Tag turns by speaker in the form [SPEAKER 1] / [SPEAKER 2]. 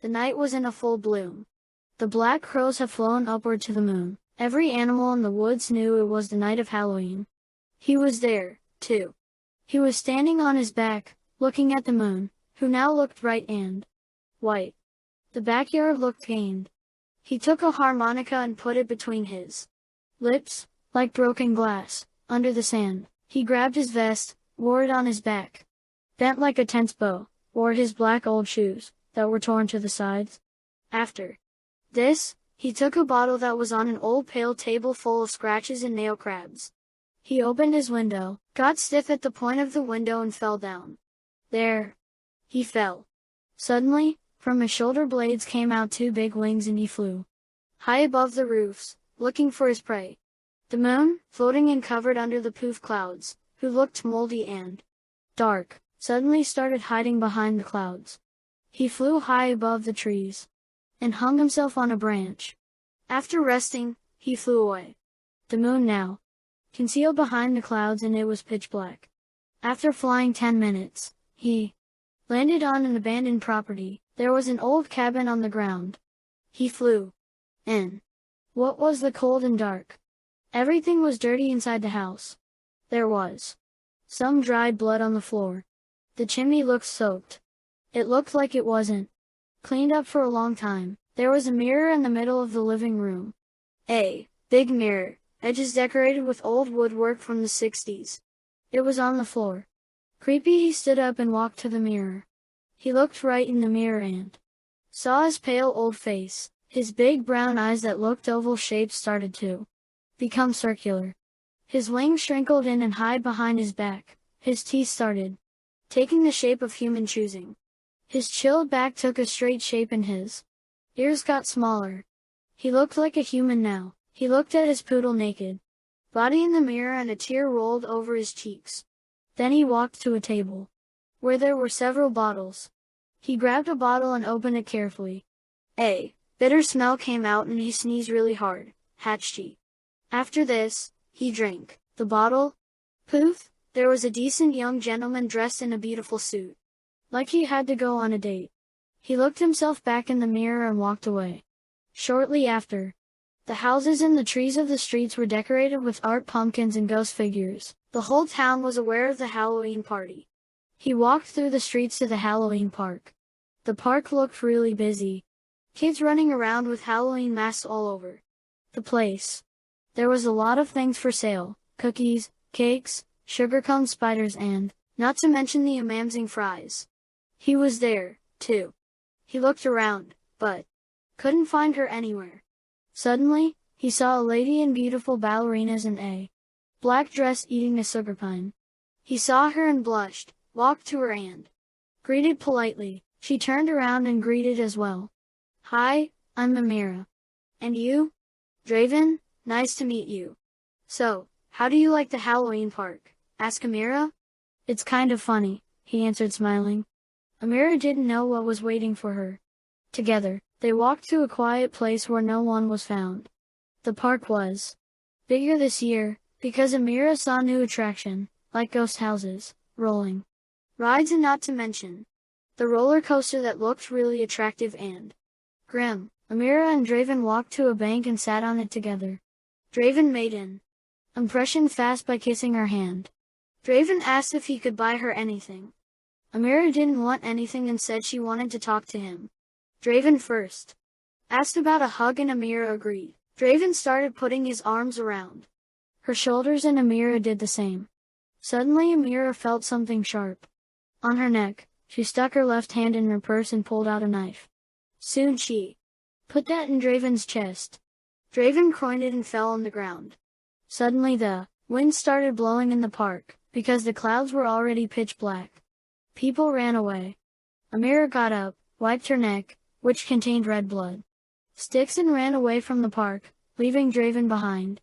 [SPEAKER 1] The night was in a full bloom. The black crows had flown upward to the moon. Every animal in the woods knew it was the night of Halloween. He was there, too. He was standing on his back, looking at the moon, who now looked bright and white. The backyard looked pained. He took a harmonica and put it between his lips, like broken glass, under the sand. He grabbed his vest, wore it on his back. Bent like a tense bow, wore his black old shoes, that were torn to the sides. After this, he took a bottle that was on an old pale table full of scratches and nail crabs. He opened his window, got stiff at the point of the window and fell down. There. He fell. Suddenly, from his shoulder blades came out two big wings and he flew high above the roofs, looking for his prey. The moon, floating and covered under the poof clouds, who looked moldy and dark, suddenly started hiding behind the clouds. He flew high above the trees and hung himself on a branch. After resting, he flew away. The moon now concealed behind the clouds and it was pitch black. After flying 10 minutes, he landed on an abandoned property. There was an old cabin on the ground. He flew in. What was the cold and dark? Everything was dirty inside the house. There was some dried blood on the floor. The chimney looked soaked. It looked like it wasn't cleaned up for a long time. There was a mirror in the middle of the living room. A big mirror, edges decorated with old woodwork from the 60s. It was on the floor. Creepy, he stood up and walked to the mirror. He looked right in the mirror and saw his pale old face. His big brown eyes that looked oval-shaped started to become circular. His wings shrinkled in and hide behind his back. His teeth started taking the shape of human choosing. His chilled back took a straight shape and his ears got smaller. He looked like a human now. He looked at his poodle naked body in the mirror and a tear rolled over his cheeks. Then he walked to a table where there were several bottles. He grabbed a bottle and opened it carefully. A bitter smell came out and he sneezed really hard. Hatchy. After this, he drank the bottle. Poof! There was a decent young gentleman dressed in a beautiful suit. Like he had to go on a date. He looked himself back in the mirror and walked away. Shortly after, the houses and the trees of the streets were decorated with art pumpkins and ghost figures. The whole town was aware of the Halloween party. He walked through the streets to the Halloween park. The park looked really busy. Kids running around with Halloween masks all over the place. There was a lot of things for sale: cookies, cakes, sugar cone spiders and, not to mention the amazing fries. He was there, too. He looked around, but couldn't find her anywhere. Suddenly, he saw a lady in beautiful ballerinas and a black dress eating a sugar pine. He saw her and blushed, walked to her and greeted politely. She turned around and greeted as well. Hi, I'm Amira. And you? Draven, nice to meet you. So, how do you like the Halloween park? Asked Amira. It's kind of funny, he answered smiling. Amira didn't know what was waiting for her. Together, they walked to a quiet place where no one was found. The park was bigger this year, because Amira saw new attraction, like ghost houses, rolling rides and not to mention the roller coaster that looked really attractive and grim. Amira and Draven walked to a bank and sat on it together. Draven made an impression fast by kissing her hand. Draven asked if he could buy her anything. Amira didn't want anything and said she wanted to talk to him. Draven first asked about a hug and Amira agreed. Draven started putting his arms around her shoulders and Amira did the same. Suddenly Amira felt something sharp on her neck. She stuck her left hand in her purse and pulled out a knife. Soon she put that in Draven's chest. Draven groined it and fell on the ground. Suddenly the wind started blowing in the park, because the clouds were already pitch black. People ran away. Amira got up, wiped her neck, which contained red blood, sticks and ran away from the park, leaving Draven behind.